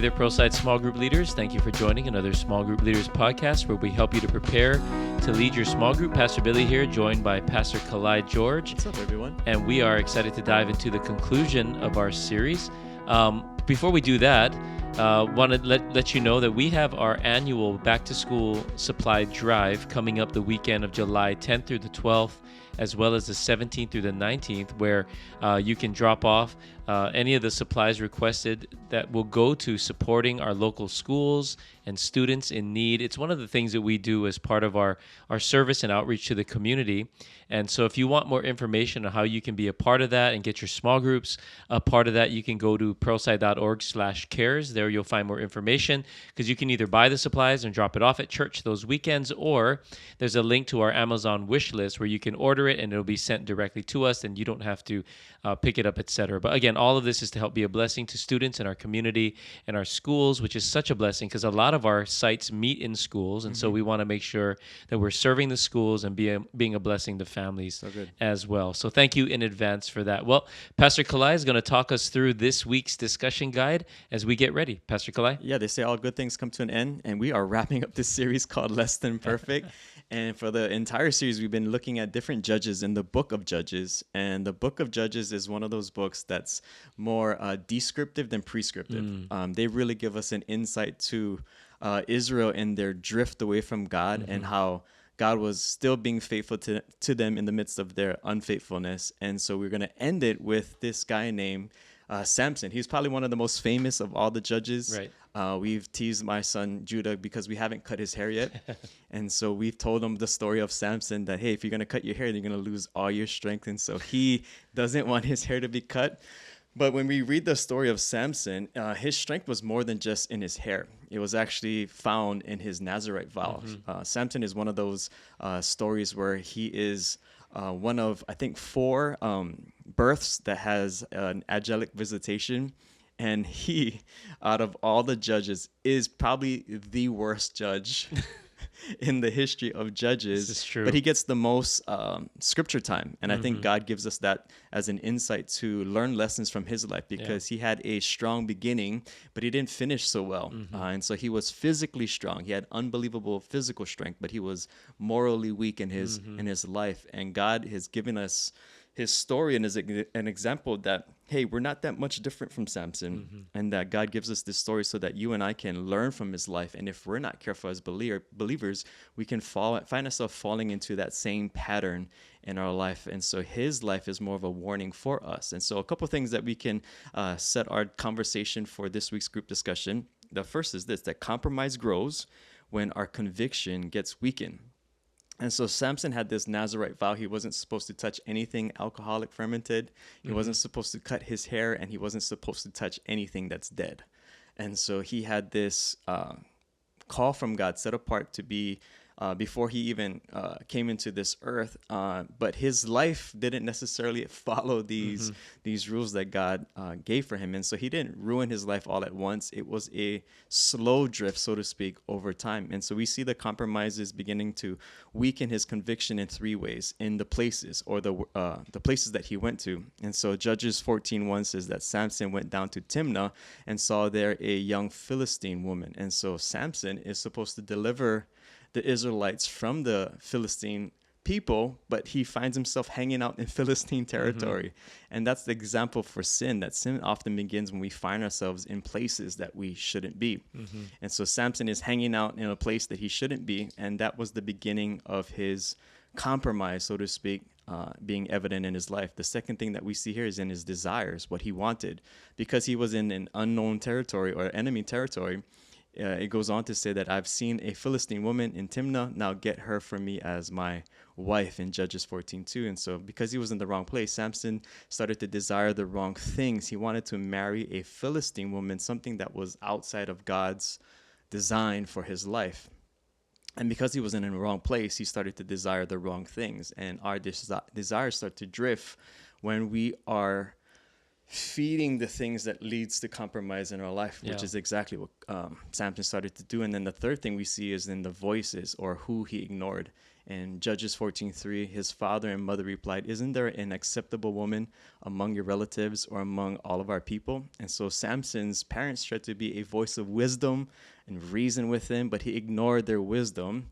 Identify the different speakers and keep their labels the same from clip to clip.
Speaker 1: Hey there, ProSide Small Group Leaders. Thank you for joining another Small Group Leaders podcast where we help you to prepare to lead your small group. Pastor Billy here, joined by Pastor Kalae George.
Speaker 2: What's up, everyone?
Speaker 1: And we are excited to dive into the conclusion of our series. Before we do that, want to let you know that we have our annual back-to-school supply drive coming up the weekend of July 10th through the 12th, as well as the 17th through the 19th, where you can drop off any of the supplies requested that will go to supporting our local schools and students in need. It's one of the things that we do as part of our service and outreach to the community. And so if you want more information on how you can be a part of that and get your small groups a part of that, you can go to proside.org/cares. There you'll find more information, because you can either buy the supplies and drop it off at church those weekends, or there's a link to our Amazon wish list where you can order it and it'll be sent directly to us and you don't have to pick it up, etc. But again, all of this is to help be a blessing to students in our community and our schools, which is such a blessing because a lot of our sites meet in schools. And so we want to make sure that we're serving the schools and being a blessing to families as well. So thank you in advance for that. Well, Pastor Kalae is going to talk us through this week's discussion guide as we get ready. Pastor Kalae?
Speaker 2: Yeah, they say all good things come to an end, and we are wrapping up this series called Less Than Perfect. And for the entire series, we've been looking at different judges in the book of Judges. And the book of Judges is one of those books that's more descriptive than prescriptive. They really give us an insight to Israel and their drift away from God and how God was still being faithful to them in the midst of their unfaithfulness. And so we're going to end it with this guy named Samson. He's probably one of the most famous of all the judges.
Speaker 1: Right.
Speaker 2: We've teased my son Judah because we haven't cut his hair yet. And so we've told him the story of Samson that, hey, if you're going to cut your hair, you're going to lose all your strength. And so he doesn't want his hair to be cut. But when we read the story of Samson, his strength was more than just in his hair. It was actually found in his Nazirite vows. Samson is one of those stories where he is one of, I think, 4 births that has an angelic visitation. And he, out of all the judges, is probably the worst judge in the history of judges.
Speaker 1: This is true.
Speaker 2: But he gets the most scripture time. And I think God gives us that as an insight to learn lessons from his life, because he had a strong beginning, but he didn't finish so well. And so he was physically strong. He had unbelievable physical strength, but he was morally weak in his life. And God has given us his story and is an example that, hey, we're not that much different from Samson, and that God gives us this story so that you and I can learn from his life. And if we're not careful as believers, we can find ourselves falling into that same pattern in our life. And so his life is more of a warning for us. And so a couple of things that we can set our conversation for this week's group discussion. The first is this, that compromise grows when our conviction gets weakened. And so Samson had this Nazirite vow. He wasn't supposed to touch anything alcoholic fermented. He wasn't supposed to cut his hair, and he wasn't supposed to touch anything that's dead. And so he had this call from God set apart to be before he even came into this earth. But his life didn't necessarily follow these rules that God gave for him. And so he didn't ruin his life all at once. It was a slow drift, so to speak, over time. And so we see the compromises beginning to weaken his conviction in 3 ways: in the places, or the places that he went to. And so Judges 14:1 says that Samson went down to Timnah and saw there a young Philistine woman. And so Samson is supposed to deliver the Israelites from the Philistine people, but he finds himself hanging out in Philistine territory. And that's the example for sin, that sin often begins when we find ourselves in places that we shouldn't be. And so Samson is hanging out in a place that he shouldn't be, and that was the beginning of his compromise, so to speak, being evident in his life. The second thing that we see here is in his desires, what he wanted. Because he was in an unknown territory or enemy territory, it goes on to say that I've seen a Philistine woman in Timnah. Now get her for me as my wife, in Judges 14:2. And so because he was in the wrong place, Samson started to desire the wrong things. He wanted to marry a Philistine woman, something that was outside of God's design for his life. And because he was in the wrong place, he started to desire the wrong things. And our desires start to drift when we are feeding the things that leads to compromise in our life, which is exactly what Samson started to do. And then the third thing we see is in the voices, or who he ignored. In Judges 14:3, his father and mother replied, "Isn't there an acceptable woman among your relatives or among all of our people?" And so Samson's parents tried to be a voice of wisdom and reason with him, but he ignored their wisdom.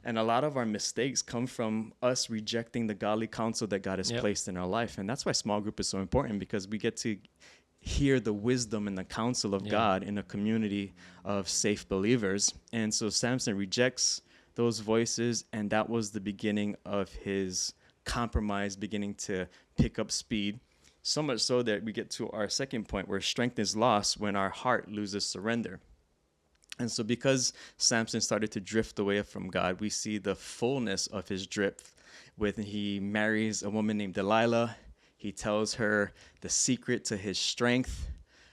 Speaker 2: And a lot of our mistakes come from us rejecting the godly counsel that God has placed in our life. And that's why small group is so important, because we get to hear the wisdom and the counsel of God in a community of safe believers. And so Samson rejects those voices, and that was the beginning of his compromise beginning to pick up speed. So much so that we get to our second point, where strength is lost when our heart loses surrender. And so because Samson started to drift away from God, we see the fullness of his drift when he marries a woman named Delilah. He tells her the secret to his strength,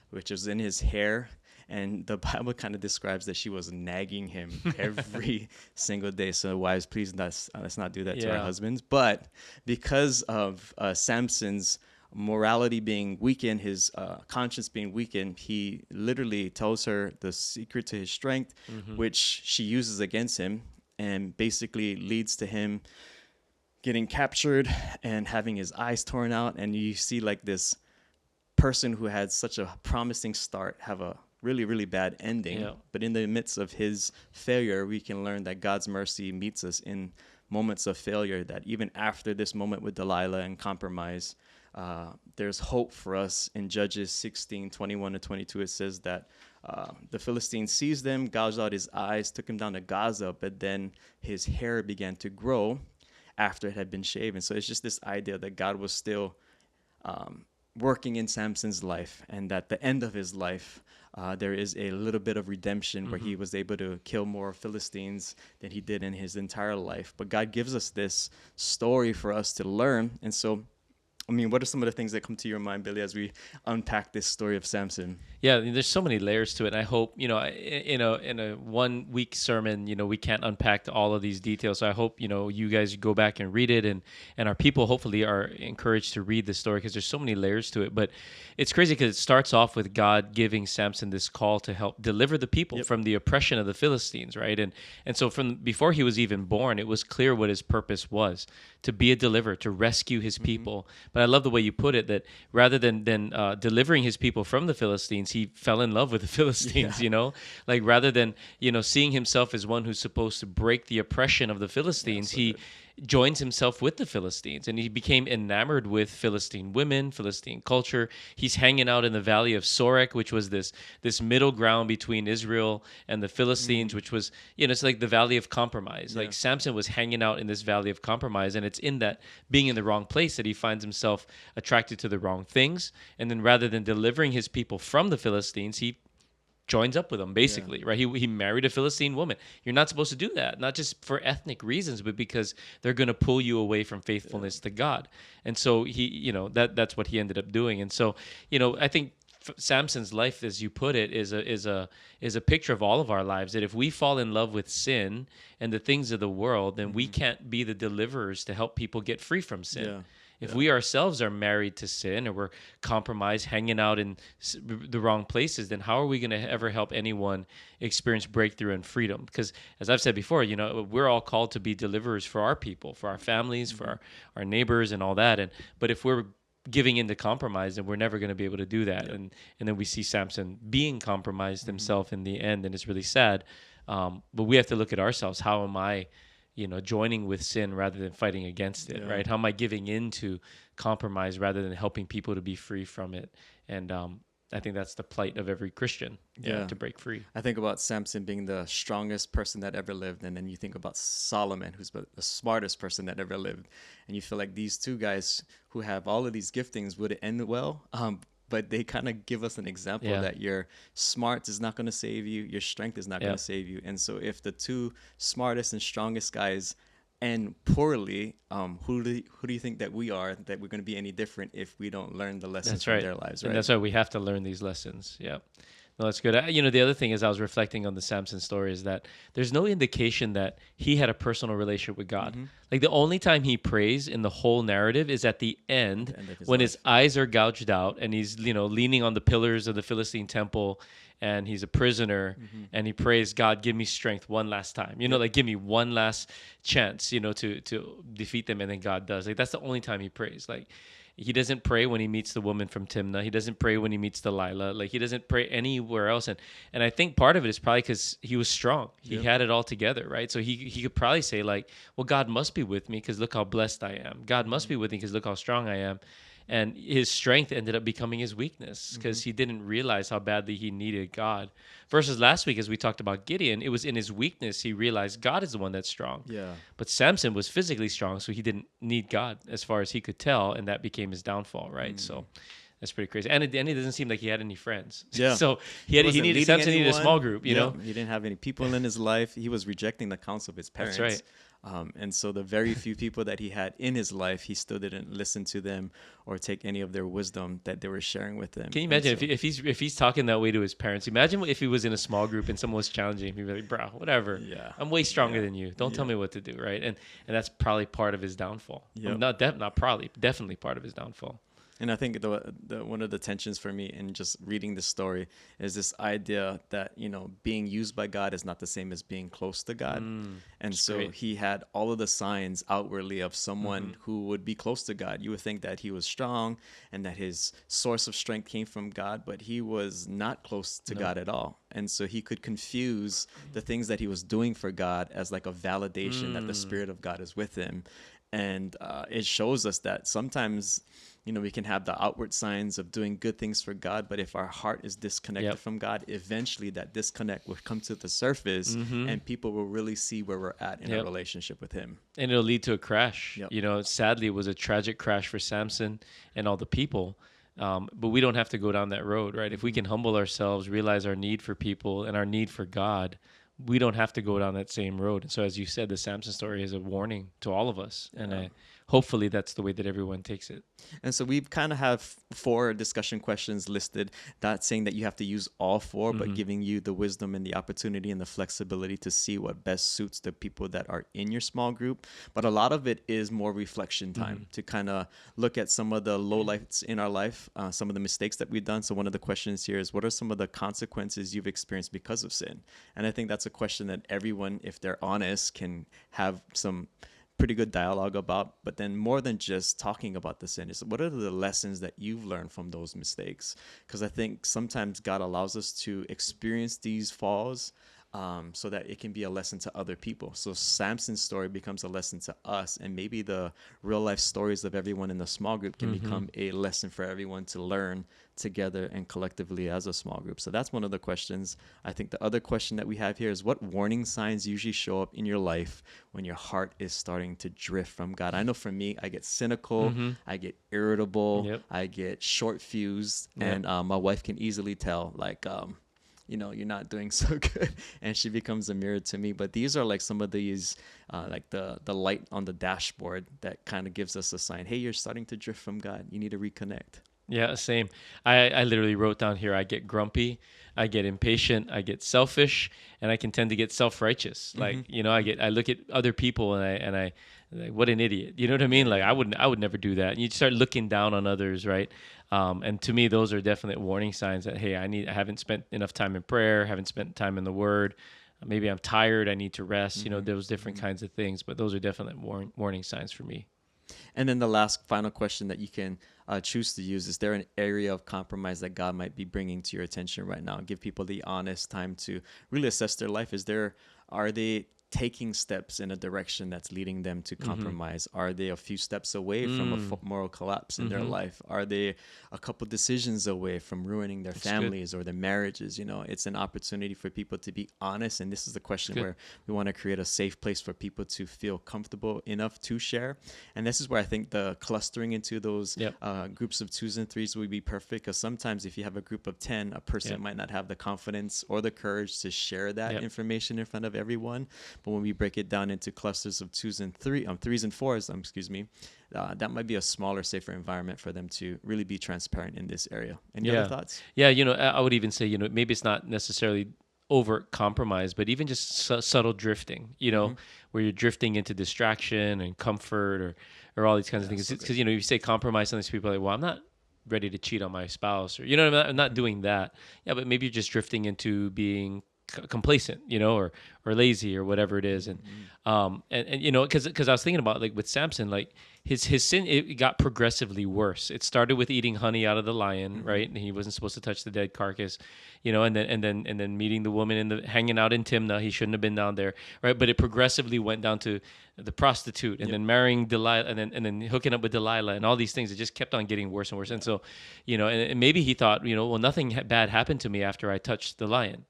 Speaker 2: which is in his hair. And the Bible kind of describes that she was nagging him every single day. So wives, please let's not do that to our husbands. But because of Samson's morality being weakened, his conscience being weakened, he literally tells her the secret to his strength, which she uses against him, and basically leads to him getting captured and having his eyes torn out. And you see like this person who had such a promising start have a really, really bad ending. But in the midst of his failure, we can learn that God's mercy meets us in moments of failure, that even after this moment with Delilah and compromise, there's hope for us. In Judges 16:21-22, it says that the Philistine seized him, gouged out his eyes, took him down to Gaza, but then his hair began to grow after it had been shaven. So it's just this idea that God was still working in Samson's life, and at the end of his life, there is a little bit of redemption where he was able to kill more Philistines than he did in his entire life. But God gives us this story for us to learn. And so, I mean, what are some of the things that come to your mind, Billy, as we unpack this story of Samson?
Speaker 1: Yeah, there's so many layers to it. And I hope, in a 1 week sermon, we can't unpack all of these details. So I hope, you guys go back and read it, and our people hopefully are encouraged to read the story, because there's so many layers to it. But it's crazy because it starts off with God giving Samson this call to help deliver the people from the oppression of the Philistines, right? And so from before he was even born, it was clear what his purpose was: to be a deliverer, to rescue his people. But I love the way you put it, that rather than delivering his people from the Philistines, he fell in love with the Philistines, like rather than, seeing himself as one who's supposed to break the oppression of the Philistines, he joins himself with the Philistines, and he became enamored with Philistine women, Philistine culture. He's hanging out in the valley of Sorek, which was this middle ground between Israel and the Philistines, which was, it's like the valley of compromise. Like Samson was hanging out in this valley of compromise, and it's in that being in the wrong place that he finds himself attracted to the wrong things. And then rather than delivering his people from the Philistines, he joins up with them, basically, right? He married a Philistine woman. You're not supposed to do that, not just for ethnic reasons, but because they're going to pull you away from faithfulness to God. And so he, that's what he ended up doing. And so, I think Samson's life, as you put it, is a picture of all of our lives. That if we fall in love with sin and the things of the world, then we can't be the deliverers to help people get free from sin. If we ourselves are married to sin, or we're compromised, hanging out in the wrong places, then how are we going to ever help anyone experience breakthrough and freedom? Because as I've said before, we're all called to be deliverers for our people, for our families, for our neighbors and all that. But if we're giving into compromise, then we're never going to be able to do that. And then we see Samson being compromised himself in the end, and it's really sad. But we have to look at ourselves. How am I joining with sin rather than fighting against it, right? How am I giving into compromise rather than helping people to be free from it? And I think that's the plight of every Christian, to break free.
Speaker 2: I think about Samson being the strongest person that ever lived, and then you think about Solomon, who's the smartest person that ever lived, and you feel like these two guys who have all of these giftings would end well. But they kind of give us an example that your smarts is not going to save you, your strength is not going to save you. And so if the two smartest and strongest guys end poorly, who do you think that we are, that we're going to be any different if we don't learn the lessons from their lives, right?
Speaker 1: And that's why we have to learn these lessons. Yeah. No, that's good. The other thing is I was reflecting on the Samson story is that there's no indication that he had a personal relationship with God.
Speaker 2: Mm-hmm.
Speaker 1: Like the only time he prays in the whole narrative is at the
Speaker 2: At
Speaker 1: end
Speaker 2: the end of his
Speaker 1: when his
Speaker 2: life.
Speaker 1: eyes are gouged out and he's, leaning on the pillars of the Philistine temple and he's a prisoner
Speaker 2: Mm-hmm.
Speaker 1: and he prays, God, give me strength one last time.
Speaker 2: Yep.
Speaker 1: Like give me one last chance, to defeat them. And then God does. Like that's the only time he prays. Like he doesn't pray when he meets the woman from Timnah. He doesn't pray when he meets Delilah. Like he doesn't pray anywhere else. And I think part of it is probably because he was strong. He
Speaker 2: Yep.
Speaker 1: had it all together, right? So he could probably say like, well, God must be with me because look how blessed I am. God must be with me because look how strong I am. And his strength ended up becoming his weakness because he didn't realize how badly he needed God. Versus last week, as we talked about Gideon, it was in his weakness he realized God is the one that's strong.
Speaker 2: Yeah.
Speaker 1: But Samson was physically strong, so he didn't need God as far as he could tell, and that became his downfall, right? So that's pretty crazy. And at the end, it doesn't seem like he had any friends.
Speaker 2: Yeah.
Speaker 1: So
Speaker 2: Wasn't
Speaker 1: Samson
Speaker 2: leading
Speaker 1: needed a small
Speaker 2: anyone.
Speaker 1: group,
Speaker 2: Yep. He didn't have any people in his life. He was rejecting the counsel of his parents.
Speaker 1: That's right.
Speaker 2: And so the very few people that he had in his life, he still didn't listen to them or take any of their wisdom that they were sharing with him.
Speaker 1: Can you imagine if he's talking that way to his parents? Imagine if he was in a small group and someone was challenging him. He'd be like, "Bro, whatever.
Speaker 2: Yeah.
Speaker 1: I'm way stronger
Speaker 2: Yeah.
Speaker 1: than you. Don't
Speaker 2: Yeah.
Speaker 1: tell me what to do." Right? And that's probably part of his downfall.
Speaker 2: Yep.
Speaker 1: Not probably, definitely part of his downfall.
Speaker 2: And I think the one of the tensions for me in just reading this story is this idea that, being used by God is not the same as being close to God. And so
Speaker 1: great.
Speaker 2: he had all of the signs outwardly of someone who would be close to God. You would think that he was strong and that his source of strength came from God, but he was not close to God at all. And so he could confuse the things that he was doing for God as like a validation that the Spirit of God is with him. And it shows us that sometimes, we can have the outward signs of doing good things for God, but if our heart is disconnected from God, eventually that disconnect will come to the surface and people will really see where we're at in our relationship with him.
Speaker 1: And it'll lead to a crash.
Speaker 2: Yep.
Speaker 1: Sadly, it was a tragic crash for Samson and all the people. But we don't have to go down that road, right? If we can humble ourselves, realize our need for people and our need for God, we don't have to go down that same road. And so, as you said, the Samson story is a warning to all of us. And hopefully that's the way that everyone takes it.
Speaker 2: And so we kind of have 4 discussion questions listed, not saying that you have to use all 4, but giving you the wisdom and the opportunity and the flexibility to see what best suits the people that are in your small group. But a lot of it is more reflection time to kind of look at some of the lowlights in our life, some of the mistakes that we've done. So one of the questions here is, what are some of the consequences you've experienced because of sin? And I think that's a question that everyone, if they're honest, can have some pretty good dialogue about. But then more than just talking about the sin, is what are the lessons that you've learned from those mistakes? Because I think sometimes God allows us to experience these falls so that it can be a lesson to other people. So Samson's story becomes a lesson to us, and maybe the real life stories of everyone in the small group can become a lesson for everyone to learn together and collectively as a small group. So that's one of the questions. I think the other question that we have here is, what warning signs usually show up in your life when your heart is starting to drift from God? I know for me, I get cynical, I get irritable, I get short fused, and my wife can easily tell, like, you're not doing so good, and she becomes a mirror to me. But these are like some of these, like the light on the dashboard that kind of gives us a sign, hey, you're starting to drift from God. You need to reconnect.
Speaker 1: Yeah, same. I literally wrote down here, I get grumpy, I get impatient, I get selfish, and I can tend to get self-righteous. Like, I look at other people and I like, what an idiot. You know what I mean? Like I would never do that. And you start looking down on others, right? And to me, those are definite warning signs that, hey, I haven't spent enough time in prayer, haven't spent time in the Word. Maybe I'm tired, I need to rest, those different kinds of things. But those are definite warning signs for me.
Speaker 2: And then the last final question that you can choose to use, is there an area of compromise that God might be bringing to your attention right now? Give people the honest time to really assess their life. Are they taking steps in a direction that's leading them to compromise? Are they a few steps away from a moral collapse in their life? Are they a couple decisions away from ruining their families or their marriages? It's an opportunity for people to be honest. And this is the question where we want to create a safe place for people to feel comfortable enough to share. And this is where I think the clustering into those groups of 2s and 3s would be perfect. Because sometimes if you have a group of 10, a person might not have the confidence or the courage to share that information in front of everyone. But when we break it down into clusters of threes and fours, that might be a smaller, safer environment for them to really be transparent in this area. Any other thoughts?
Speaker 1: Yeah, I would even say, maybe it's not necessarily over compromise, but even just subtle drifting, where you're drifting into distraction and comfort or all these kinds of things. Because, you say compromise, some of these people are like, well, I'm not ready to cheat on my spouse, or, I'm not doing that. Yeah, but maybe you're just drifting into being complacent, or lazy or whatever it is. And because I was thinking about, like, with Samson, like his sin, it got progressively worse. It started with eating honey out of the lion, right? And he wasn't supposed to touch the dead carcass, and then meeting the woman hanging out in Timnah. He shouldn't have been down there, right? But it progressively went down to the prostitute, and then marrying Delilah, and then hooking up with Delilah, and all these things. It just kept on getting worse and worse. And so, and maybe he thought, well, nothing bad happened to me after I touched the lion.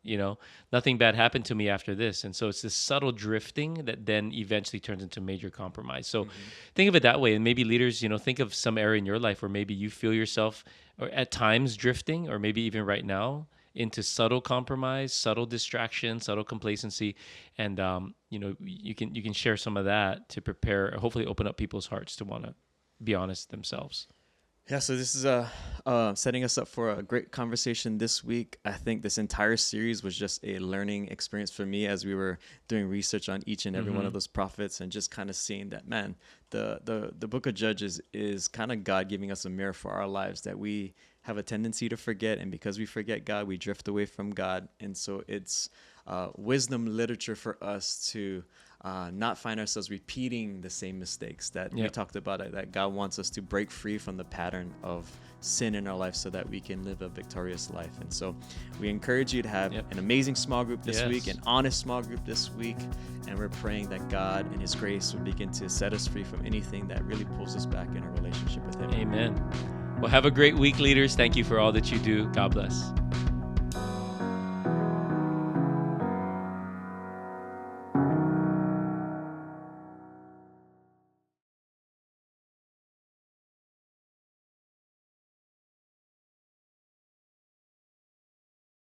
Speaker 1: Nothing bad happened to me after this. And so it's this subtle drifting that then eventually turns into major compromise. So think of it that way. And maybe leaders, think of some area in your life where maybe you feel yourself or at times drifting, or maybe even right now, into subtle compromise, subtle distraction, subtle complacency. And, you can share some of that to prepare, hopefully open up people's hearts to want to be honest themselves.
Speaker 2: Yeah, so this is setting us up for a great conversation this week. I think this entire series was just a learning experience for me as we were doing research on each and every one of those prophets, and just kind of seeing that, man, the book of Judges is kind of God giving us a mirror for our lives, that we have a tendency to forget, and because we forget God, we drift away from God. And so it's wisdom literature for us to not find ourselves repeating the same mistakes that we talked about, that God wants us to break free from the pattern of sin in our life so that we can live a victorious life. And so we encourage you to have an amazing small group this week, an honest small group this week, and we're praying that God and His grace will begin to set us free from anything that really pulls us back in our relationship with Him.
Speaker 1: Amen. Well, have a great week, leaders. Thank you for all that you do. God bless.